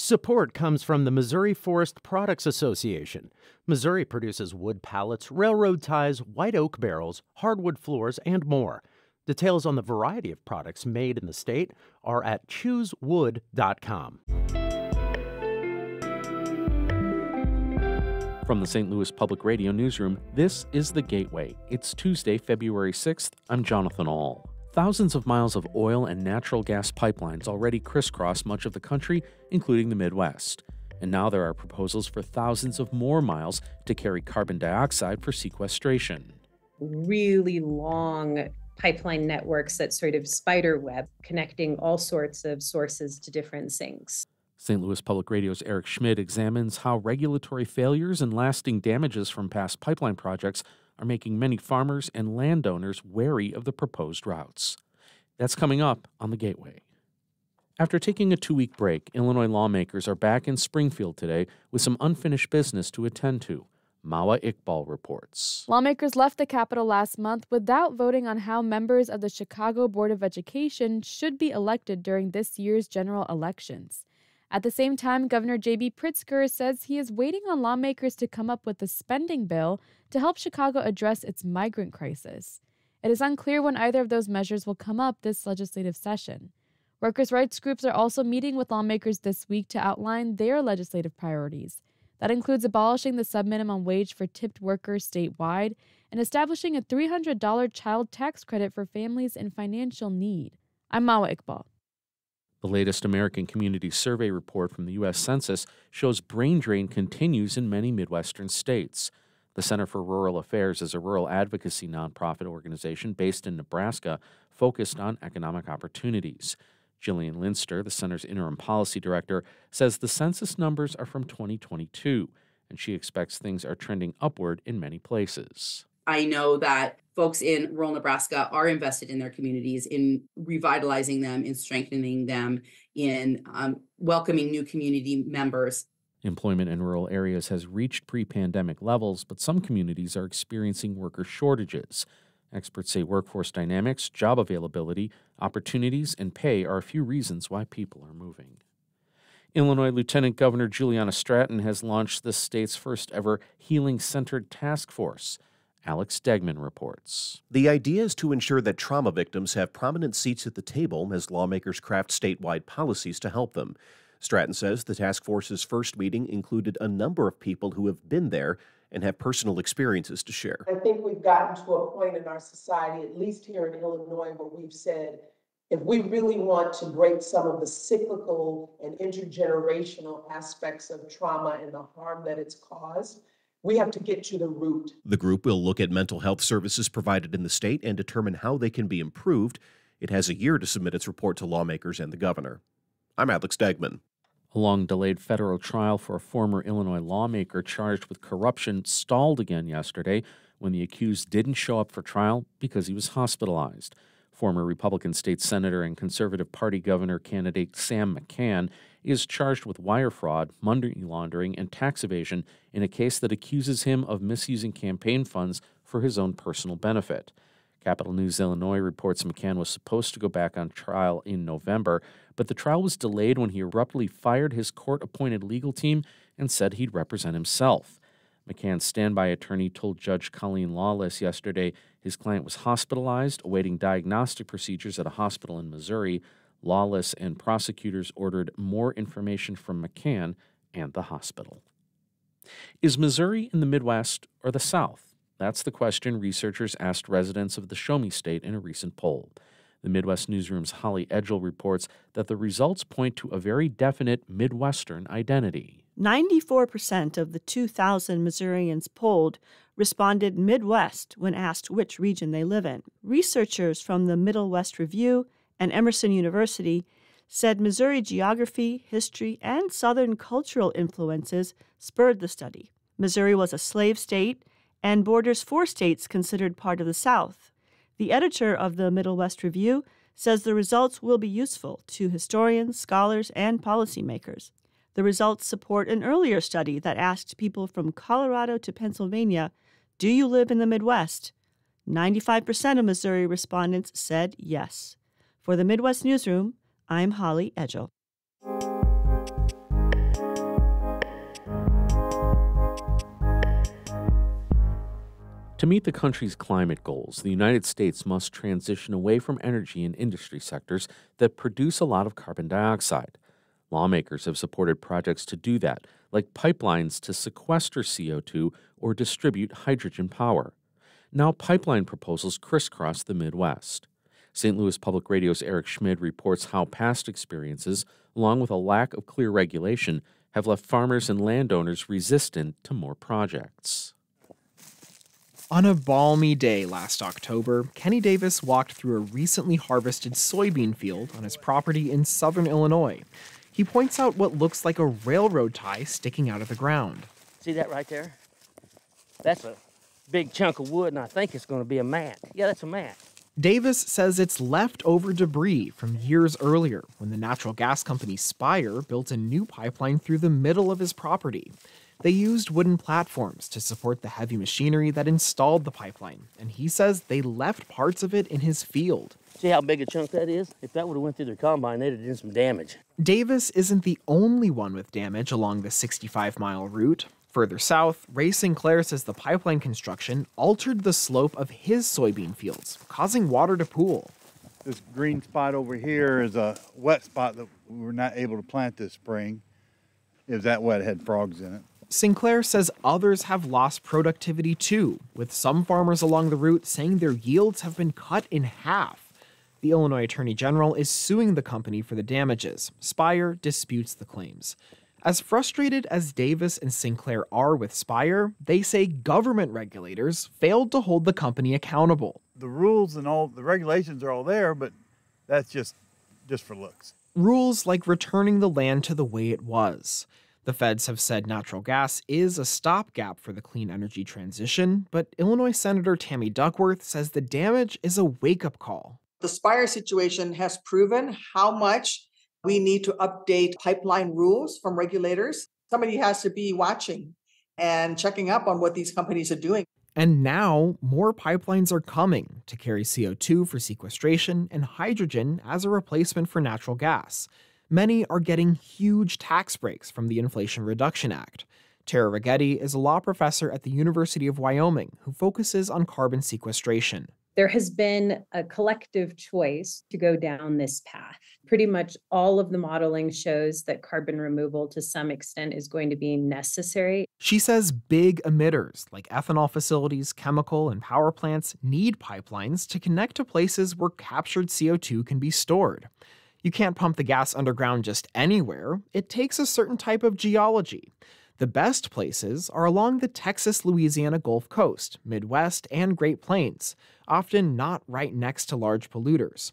Support comes from the Missouri Forest Products Association. Missouri produces wood pallets, railroad ties, white oak barrels, hardwood floors, and more. Details on the variety of products made in the state are at choosewood.com. From the St. Louis Public Radio newsroom, this is The Gateway. It's Tuesday, February 6th. I'm Jonathan Ahl. Thousands of miles of oil and natural gas pipelines already crisscross much of the country, including the Midwest. And now there are proposals for thousands of more miles to carry carbon dioxide for sequestration. Really long pipeline networks that sort of spider web, connecting all sorts of sources to different sinks. St. Louis Public Radio's Eric Schmidt examines how regulatory failures and lasting damages from past pipeline projects are making many farmers and landowners wary of the proposed routes. That's coming up on The Gateway. After taking a 2-week break, Illinois lawmakers are back in Springfield today with some unfinished business to attend to. Mawa Iqbal reports. Lawmakers left the Capitol last month without voting on how members of the Chicago Board of Education should be elected during this year's general elections. At the same time, Governor J.B. Pritzker says he is waiting on lawmakers to come up with a spending bill to help Chicago address its migrant crisis. It is unclear when either of those measures will come up this legislative session. Workers' rights groups are also meeting with lawmakers this week to outline their legislative priorities. That includes abolishing the subminimum wage for tipped workers statewide and establishing a $300 child tax credit for families in financial need. I'm Mawa Iqbal. The latest American Community Survey report from the U.S. Census shows brain drain continues in many Midwestern states. The Center for Rural Affairs is a rural advocacy nonprofit organization based in Nebraska focused on economic opportunities. Jillian Linster, the center's interim policy director, says the census numbers are from 2022, and she expects things are trending upward in many places. I know that folks in rural Nebraska are invested in their communities, in revitalizing them, in strengthening them, in welcoming new community members. Employment in rural areas has reached pre-pandemic levels, but some communities are experiencing worker shortages. Experts say workforce dynamics, job availability, opportunities, and pay are a few reasons why people are moving. Illinois Lieutenant Governor Juliana Stratton has launched the state's first ever healing-centered task force. Alex Degman reports. The idea is to ensure that trauma victims have prominent seats at the table as lawmakers craft statewide policies to help them. Stratton says the task force's first meeting included a number of people who have been there and have personal experiences to share. I think we've gotten to a point in our society, at least here in Illinois, where we've said, if we really want to break some of the cyclical and intergenerational aspects of trauma and the harm that it's caused, we have to get to the root. The group will look at mental health services provided in the state and determine how they can be improved. It has a year to submit its report to lawmakers and the governor. I'm Alex Degman. A long-delayed federal trial for a former Illinois lawmaker charged with corruption stalled again yesterday when the accused didn't show up for trial because he was hospitalized. Former Republican state senator and Conservative Party governor candidate Sam McCann is charged with wire fraud, money laundering, and tax evasion in a case that accuses him of misusing campaign funds for his own personal benefit. Capital News Illinois reports McCann was supposed to go back on trial in November, but the trial was delayed when he abruptly fired his court-appointed legal team and said he'd represent himself. McCann's standby attorney told Judge Colleen Lawless yesterday his client was hospitalized, awaiting diagnostic procedures at a hospital in Missouri. Lawless and prosecutors ordered more information from McCann and the hospital. Is Missouri in the Midwest or the South? That's the question researchers asked residents of the Show Me State in a recent poll. The Midwest Newsroom's Holly Edgell reports that the results point to a very definite Midwestern identity. 94% of the 2,000 Missourians polled responded Midwest when asked which region they live in. Researchers from the Middle West Review and Emerson University said Missouri geography, history, and Southern cultural influences spurred the study. Missouri was a slave state and borders 4 states considered part of the South. The editor of the Middle West Review says the results will be useful to historians, scholars, and policymakers. The results support an earlier study that asked people from Colorado to Pennsylvania, do you live in the Midwest? 95% of Missouri respondents said yes. For the Midwest Newsroom, I'm Holly Edgell. To meet the country's climate goals, the United States must transition away from energy and industry sectors that produce a lot of carbon dioxide. Lawmakers have supported projects to do that, like pipelines to sequester CO2 or distribute hydrogen power. Now, pipeline proposals crisscross the Midwest. St. Louis Public Radio's Eric Schmid reports how past experiences, along with a lack of clear regulation, have left farmers and landowners resistant to more projects. On a balmy day last October, Kenny Davis walked through a recently harvested soybean field on his property in southern Illinois. He points out what looks like a railroad tie sticking out of the ground. See that right there? That's a big chunk of wood, and I think it's going to be a mat. Yeah, that's a mat. Davis says it's leftover debris from years earlier when the natural gas company Spire built a new pipeline through the middle of his property. They used wooden platforms to support the heavy machinery that installed the pipeline, and he says they left parts of it in his field. See how big a chunk that is? If that would have went through their combine, they'd have done some damage. Davis isn't the only one with damage along the 65-mile route. Further south, Ray Sinclair says the pipeline construction altered the slope of his soybean fields, causing water to pool. This green spot over here is a wet spot that we were not able to plant this spring. It was that wet, it had frogs in it. Sinclair says others have lost productivity too, with some farmers along the route saying their yields have been cut in half. The Illinois Attorney General is suing the company for the damages. Spire disputes the claims. As frustrated as Davis and Sinclair are with Spire, they say government regulators failed to hold the company accountable. The rules and all the regulations are all there, but that's just for looks. Rules like returning the land to the way it was. The feds have said natural gas is a stopgap for the clean energy transition, but Illinois Senator Tammy Duckworth says the damage is a wake-up call. The Spire situation has proven how much we need to update pipeline rules from regulators. Somebody has to be watching and checking up on what these companies are doing. And now, more pipelines are coming to carry CO2 for sequestration and hydrogen as a replacement for natural gas. Many are getting huge tax breaks from the Inflation Reduction Act. Tara Righetti is a law professor at the University of Wyoming who focuses on carbon sequestration. There has been a collective choice to go down this path. Pretty much all of the modeling shows that carbon removal to some extent is going to be necessary. She says big emitters like ethanol facilities, chemical and power plants need pipelines to connect to places where captured CO2 can be stored. You can't pump the gas underground just anywhere. It takes a certain type of geology. The best places are along the Texas-Louisiana Gulf Coast, Midwest, and Great Plains, often not right next to large polluters.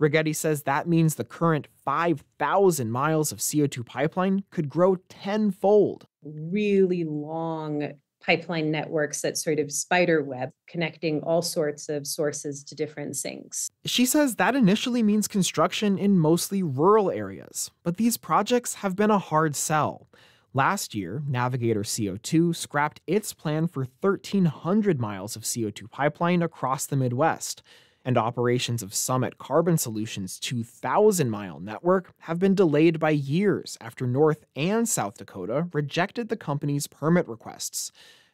Righetti says that means the current 5,000 miles of CO2 pipeline could grow tenfold. Really long pipeline networks that sort of spider web connecting all sorts of sources to different sinks. She says that initially means construction in mostly rural areas, but these projects have been a hard sell. Last year, Navigator CO2 scrapped its plan for 1,300 miles of CO2 pipeline across the Midwest, and operations of Summit Carbon Solutions' 2,000-mile network have been delayed by years after North and South Dakota rejected the company's permit requests.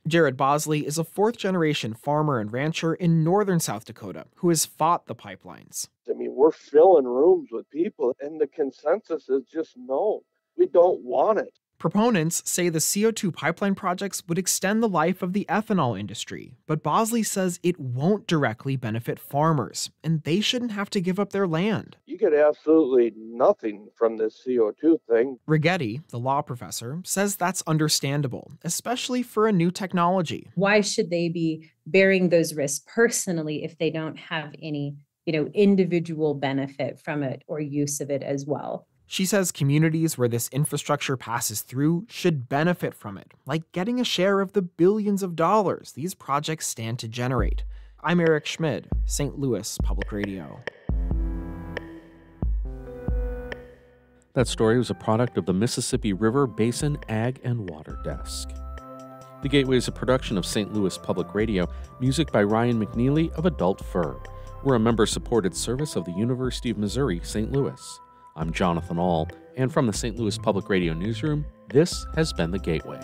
Jared Bosley is a fourth-generation farmer and rancher in northern South Dakota who has fought the pipelines. I mean, we're filling rooms with people, and the consensus is just no, we don't want it. Proponents say the CO2 pipeline projects would extend the life of the ethanol industry, but Bosley says it won't directly benefit farmers, and they shouldn't have to give up their land. You get absolutely nothing from this CO2 thing. Righetti, the law professor, says that's understandable, especially for a new technology. Why should they be bearing those risks personally if they don't have any, individual benefit from it or use of it as well? She says communities where this infrastructure passes through should benefit from it, like getting a share of the billions of dollars these projects stand to generate. I'm Eric Schmid, St. Louis Public Radio. That story was a product of the Mississippi River Basin Ag and Water Desk. The Gateway is a production of St. Louis Public Radio, music by Ryan McNeely of Adult Fur. We're a member-supported service of the University of Missouri, St. Louis. I'm Jonathan Ahl, and from the St. Louis Public Radio newsroom, this has been The Gateway.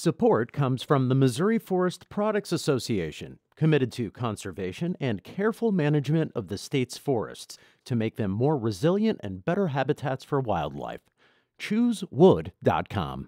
Support comes from the Missouri Forest Products Association, committed to conservation and careful management of the state's forests to make them more resilient and better habitats for wildlife. ChooseWood.com.